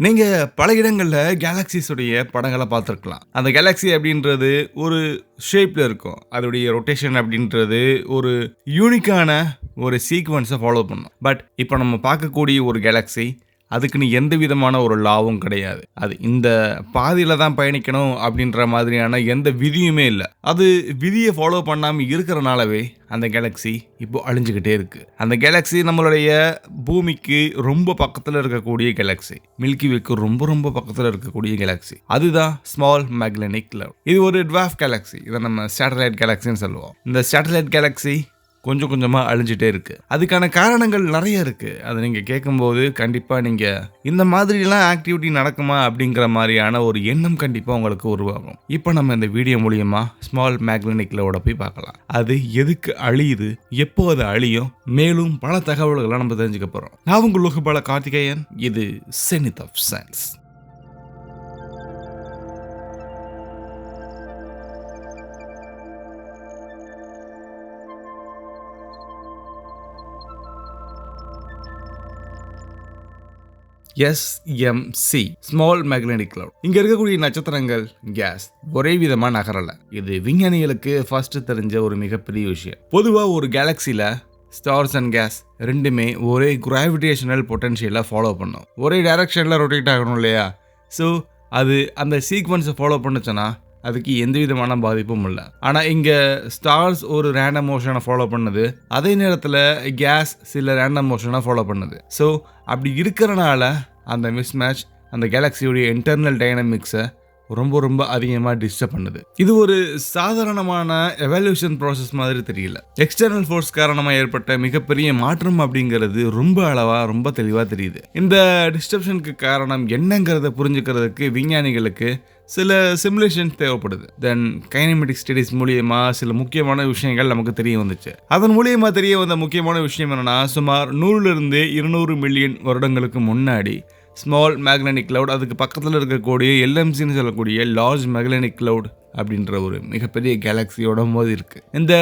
நீங்க பல இடங்கள்ல கேலக்சிஸ் உடைய படங்களை பார்த்துருக்கலாம். அந்த கேலக்ஸி அப்படின்றது ஒரு ஷேப்ல இருக்கும். அதோடைய ரொட்டேஷன் அப்படின்றது ஒரு யூனிக்கான ஒரு சீக்வன்ஸை ஃபாலோ பண்ணும். பட் இப்போ நம்ம பார்க்கக்கூடிய ஒரு கேலக்ஸி அதுக்குன்னு எந்த விதமான ஒரு லாவும் கிடையாது. அது இந்த பாதையில தான் பயணிக்கணும் அப்படின்ற மாதிரியான எந்த விதியுமே இல்லை. அது விதியை ஃபாலோ பண்ணாமல் இருக்கிறனாலவே அந்த கேலக்ஸி இப்போ அழிஞ்சுக்கிட்டே இருக்கு. அந்த கேலக்ஸி நம்மளுடைய பூமிக்கு ரொம்ப பக்கத்தில் இருக்கக்கூடிய கேலக்ஸி, மில்கி வேக்கு ரொம்ப ரொம்ப பக்கத்தில் இருக்கக்கூடிய கேலக்ஸி, அதுதான் ஸ்மால் மேக்லனிக் கிளவுட். இது ஒரு ட்வார்ஃப் கேலக்ஸி. இதை நம்ம சேட்டலைட் கேலக்ஸின்னு சொல்லுவோம். இந்த சேட்டலைட் கேலக்ஸி கொஞ்சம் கொஞ்சமாக அழிஞ்சிட்டே இருக்கு. அதுக்கான காரணங்கள் நிறைய இருக்கு. அதை நீங்கள் கேட்கும்போது கண்டிப்பாக நீங்கள் இந்த மாதிரிலாம் ஆக்டிவிட்டி நடக்குமா அப்படிங்கிற மாதிரியான ஒரு எண்ணம் கண்டிப்பாக உங்களுக்கு உருவாகும். இப்போ நம்ம இந்த வீடியோ மூலியமா ஸ்மால் மேக்னெட்டிக் கிளவுட போய் பார்க்கலாம். அது எதுக்கு அழியுது, எப்போ அது அழியும், மேலும் பல தகவல்களை நம்ம தெரிஞ்சுக்க போகிறோம். நான் உங்களுக்கு பல கார்த்திகேயன். இது Zenith of Science. SMC small magnetic cloud. இங்க இருக்கக்கூடிய நட்சத்திரங்கள் கேஸ் ஒரே விதமா நகரல. இது விஞ்ஞானிகளுக்கு ஃபர்ஸ்ட் தெரிஞ்ச ஒரு மிகப்பெரிய விஷயம். பொதுவா ஒரு கேலக்சில ஸ்டார்ஸ் அண்ட் கேஸ் ரெண்டுமே ஒரே கிராவிடேஷனல் பொட்டன்ஷியலை ஃபாலோ பண்ணும். ஒரே டைரக்ஷன்ல ரொட்டேட் ஆகணும் இல்லையா? ஸோ அது அந்த சீக்வன்ஸை ஃபாலோ பண்ணுச்சுன்னா அதுக்கு எந்த விதமான பாதிப்பும் இல்லை. ஆனால் இங்கே ஸ்டார்ஸ் ஒரு ரேண்டம் மோஷனை ஃபாலோ பண்ணுது, அதே நேரத்தில் கேஸ் சில ரேண்டம் மோஷனை ஃபாலோ பண்ணுது. ஸோ அப்படி இருக்கிறனால அந்த மிஸ்மேட்ச் அந்த கேலக்சியோடைய இன்டர்னல் டைனமிக்ஸை ரொம்ப ரொம்ப அதிகமாக டிஸ்டர்ப் பண்ணுது. இது ஒரு சாதாரணமான எவல்யூஷன் ப்ராசஸ் மாதிரி தெரியல. எக்ஸ்டர்னல் ஃபோர்ஸ் காரணமாக ஏற்பட்ட மிகப்பெரிய மாற்றம் அப்படிங்கிறது ரொம்ப அளவாக ரொம்ப தெளிவாக தெரியுது. இந்த டிஸ்டர்ப்ஷனுக்கு காரணம் என்னங்கிறத புரிஞ்சுக்கிறதுக்கு விஞ்ஞானிகளுக்கு சில சிமுலேஷன்ஸ் தேவைப்படுது. தென் கைனமெட்டிக் ஸ்டடிஸ் மூலியமா சில முக்கியமான விஷயங்கள் நமக்கு தெரிய வந்துச்சு. அதன் மூலியமா தெரிய வந்த முக்கியமான விஷயம் என்னன்னா, சுமார் 100 to 200 மில்லியன் வருடங்களுக்கு முன்னாடி ஸ்மால் மேக்னெட்டிக் கிளவுட், அதுக்கு பக்கத்தில் இருக்கக்கூடிய LMCன்னு சொல்லக்கூடிய லார்ஜ் மேக்னெட்டிக் கிளவுட் அப்படின்ற ஒரு மிகப்பெரிய கேலக்சியோட மோதி இருக்கு. இந்த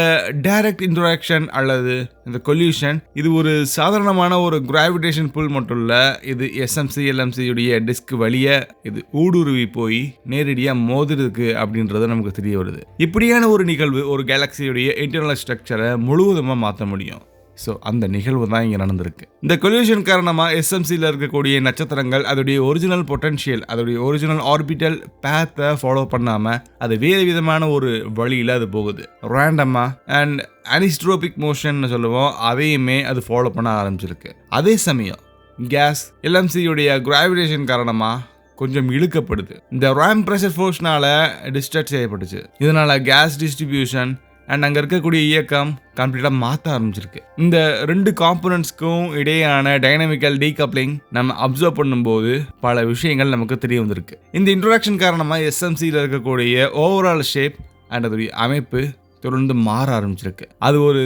டைரக்ட் இன்டராக்ஷன் அல்லது இந்த கொல்யூஷன் இது ஒரு சாதாரணமான ஒரு கிராவிடேஷன் புல் மட்டும் இல்லை. இது SMC LMC உடைய டிஸ்க் வழியா இது ஊடுருவி போய் நேரடியாக மோதிருக்கு அப்படின்றது நமக்கு தெரிய வருது. இப்படியான ஒரு நிகழ்வு ஒரு கேலக்சியுடைய இன்டர்னல் ஸ்ட்ரக்சரை முழுவதுமாக மாற்ற முடியும். ஸோ அந்த நிகழ்வு தான் இங்கே நடந்திருக்கு. இந்த கொல்யூஷன் காரணமாக SMCயில் இருக்கக்கூடிய நட்சத்திரங்கள் அதோடைய ஒரிஜினல் பொட்டன்ஷியல், அதோடைய ஒரிஜினல் ஆர்பிட்டல் பேத்தை ஃபாலோ பண்ணாமல் அது வேறு விதமான ஒரு வழியில் அது போகுது. ரேண்டமாக அண்ட் அனிஸ்ட்ரோபிக் மோஷன் சொல்லுவோம், அதையுமே அது ஃபாலோ பண்ண ஆரம்பிச்சிருக்கு. அதே சமயம் கேஸ் LMCயுடைய கிராவிடேஷன் காரணமாக கொஞ்சம் இழுக்கப்படுது. இந்த ரேம் ப்ரெஷர் ஃபோர்ஸ்னால டிஸ்ட்ராக்ட் செய்யப்பட்டுச்சு. இதனால கேஸ் டிஸ்ட்ரிபியூஷன் அண்ட் அங்கே இருக்கக்கூடிய இயக்கம் கம்ப்ளீட்டாக மாற்ற ஆரம்பிச்சிருக்கு. இந்த ரெண்டு காம்பனன்ட்ஸ்க்கும் இடையான டைனமிக்கல் டீகப்ளிங் நம்ம அப்சர்வ் பண்ணும்போது பல விஷயங்கள் நமக்கு தெரிய வந்திருக்கு. இந்த இன்ட்ரோடக்ஷன் காரணமாக SMCயில் இருக்கக்கூடிய ஓவரால் ஷேப் அண்ட் அதோடைய அமைப்பு தொடர்ந்து மாற ஆரம்பிச்சிருக்கு. அது ஒரு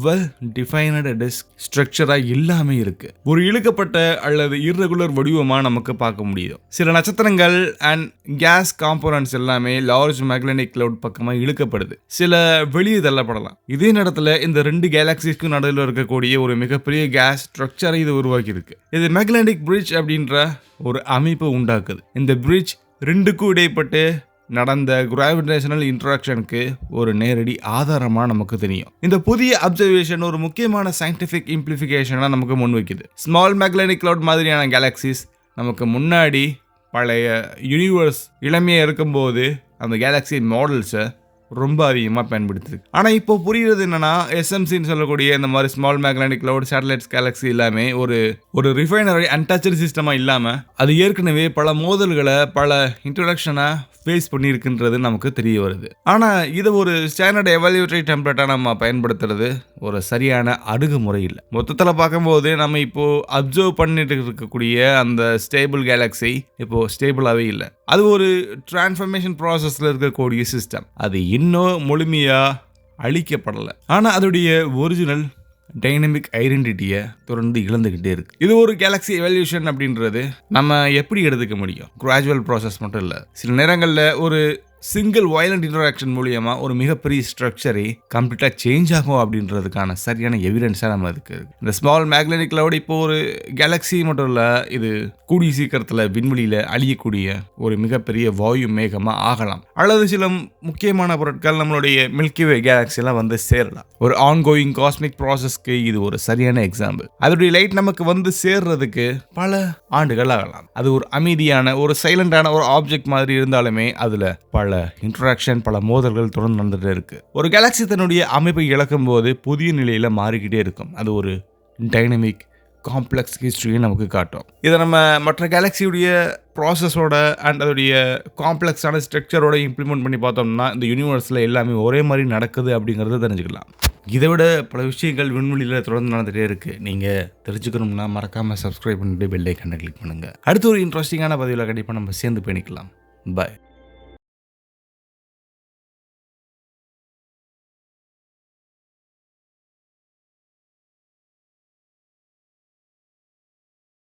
வெல் டிஃபைனடு டிஸ்க் ஸ்ட்ரக்சராக இல்லாமல் இருக்கு. ஒரு இழுக்கப்பட்ட அல்லது இர்ரெகுலர் வடிவமாக நமக்கு பார்க்க முடியும். சில நட்சத்திரங்கள் அண்ட் கேஸ் காம்போனன்ட்ஸ் எல்லாமே லார்ஜ் மேக்னெட்டிக் கிளவுட் பக்கமாக இழுக்கப்படுது, சில வெளியே தள்ளப்படலாம். இதே நேரத்தில் இந்த ரெண்டு கேலக்சிஸ்க்கும் நடுவில் இருக்கக்கூடிய ஒரு மிகப்பெரிய கேஸ் ஸ்ட்ரக்சரை இது உருவாக்கி இருக்கு. இது மேக்னெட்டிக் பிரிட்ஜ் அப்படின்ற ஒரு அமைப்பு உண்டாக்குது. இந்த பிரிட்ஜ் ரெண்டுக்கும் இடைப்பட்டு நடந்த கிராவிடேஷனல் இன்ட்ராக்ஷனுக்கு ஒரு நேரடி ஆதாரமாக நமக்கு தெரியும். இந்த புதிய அப்சர்வேஷன் ஒரு முக்கியமான சயின்டிஃபிக் இம்ப்ளிஃபிகேஷனாக நமக்கு முன்வைக்குது. ஸ்மால் மேக்னெட்டிக் கிளவுட் மாதிரியான கேலக்சிஸ் நமக்கு முன்னாடி பழைய யூனிவர்ஸ் இளமையாக இருக்கும்போது அந்த கேலக்சி மாடல்ஸை ரொம்ப அதிகமாக பயன்படுத்துது. ஆனால் இப்போ புரியுறது என்னன்னா, SMCன்னு சொல்லக்கூடிய இந்த மாதிரி small magnetic cloud satellites Galaxy எல்லாமே ஒரு ரிஃபைனரி அன்டச்சட் சிஸ்டமாக இல்லாமல் அது ஏற்கனவே பல மோதல்களை பல இன்ட்ரடக்ஷனை ஃபேஸ் பண்ணியிருக்குன்றது நமக்கு தெரிய வருது. ஆனால் இதை ஒரு ஸ்டாண்டர்ட் எவால்யூட்டரி டெம்ப்ளேட்டாக நம்ம பயன்படுத்துறது ஒரு சரியான அணுகுமுறை இல்லை. மொத்தத்தில் பார்க்கும்போது நம்ம இப்போ அப்சர்வ் பண்ணிட்டு இருக்கக்கூடிய அந்த ஸ்டேபிள் கேலக்சி இப்போ ஸ்டேபிளாகவே இல்லை. அது ஒரு டிரான்ஸ்ஃபர்மேஷன் ப்ராசஸில் இருக்கக்கூடிய சிஸ்டம். அது இன்னும் முழுமையாக அழிக்கப்படலை. ஆனால் அதோடைய ஒரிஜினல் டைனமிக் ஐடென்டிட்டியை தொடர்ந்து இழந்துகிட்டே இருக்கு. இது ஒரு கேலக்சி எவல்யூஷன் அப்படின்றது நம்ம எப்படி எடுத்துக்க முடியும்? கிராஜுவல் ப்ராசஸ் மட்டும் இல்லை. சில நேரங்களில் ஒரு சிங்கிள் வயலண்ட் இன்டராக்ஷன் மூலியமா ஒரு மிகப்பெரிய ஸ்ட்ரக்சரை கம்ப்ளீட்டா சேஞ்ச் ஆகும் அப்படின்றதுக்கான சரியான எவிடன்ஸா நம்ம இருக்கு. இந்த ஸ்மால் மேக்னெட்டிக் கிளவுட் இப்போ ஒரு கேலக்ஸி மட்டும் இல்ல, இது கூடிய சீக்கிரத்துல விண்வெளியில அழியக்கூடிய ஒரு மிகப்பெரிய வாயு மேகமா ஆகலாம். அல்லது சில முக்கியமான பொருட்கள் நம்மளுடைய மில்கிவே கேலக்ஸில வந்து சேரலாம். ஒரு ஆன்கோயிங் காஸ்மிக் ப்ராசஸ்க்கு இது ஒரு சரியான எக்ஸாம்பிள். அதோடைய லைட் நமக்கு வந்து சேர்றதுக்கு பல ஆண்டுகள் ஆகலாம். அது ஒரு அமைதியான ஒரு சைலண்டான ஒரு ஆப்ஜெக்ட் மாதிரி இருந்தாலுமே அதுல பல இன்டராக்ஷன், பல மோதல்கள் தொடர்ந்து நடந்துட்டு இருக்கு. ஒரு கேலக்ஸி தன்னுடைய அமைப்பை இழக்கும் போது புதிய நிலையில மாறிக்கிட்டே இருக்கும். அது ஒரு டைனமிக் காம்ப்ளெக்ஸ் ஹிஸ்டரியை நமக்கு காட்டும். இதை நம்ம மற்ற கேலக்ஸியுடைய ப்ராசஸோட அண்ட் அதோடைய காம்ப்ளெக்ஸான ஸ்ட்ரக்சரோட இம்ப்ளிமெண்ட் பண்ணி பார்த்தோம்னா இந்த யூனிவர்ஸில் எல்லாமே ஒரே மாதிரி நடக்குது அப்படிங்கிறத தெரிஞ்சுக்கலாம். இதை விட பல விஷயங்கள் விண்வெளியில் தொடர்ந்து நடந்துகிட்டே இருக்குது. நீங்கள் தெரிஞ்சுக்கணும்னா மறக்காமல் சப்ஸ்கிரைப் பண்ணிட்டு பெல் ஐக்கானை கிளிக் பண்ணுங்கள். அடுத்த ஒரு இன்ட்ரெஸ்டிங்கான பதிவில் கண்டிப்பாக நம்ம சேர்ந்து பயணிக்கலாம். பாய்.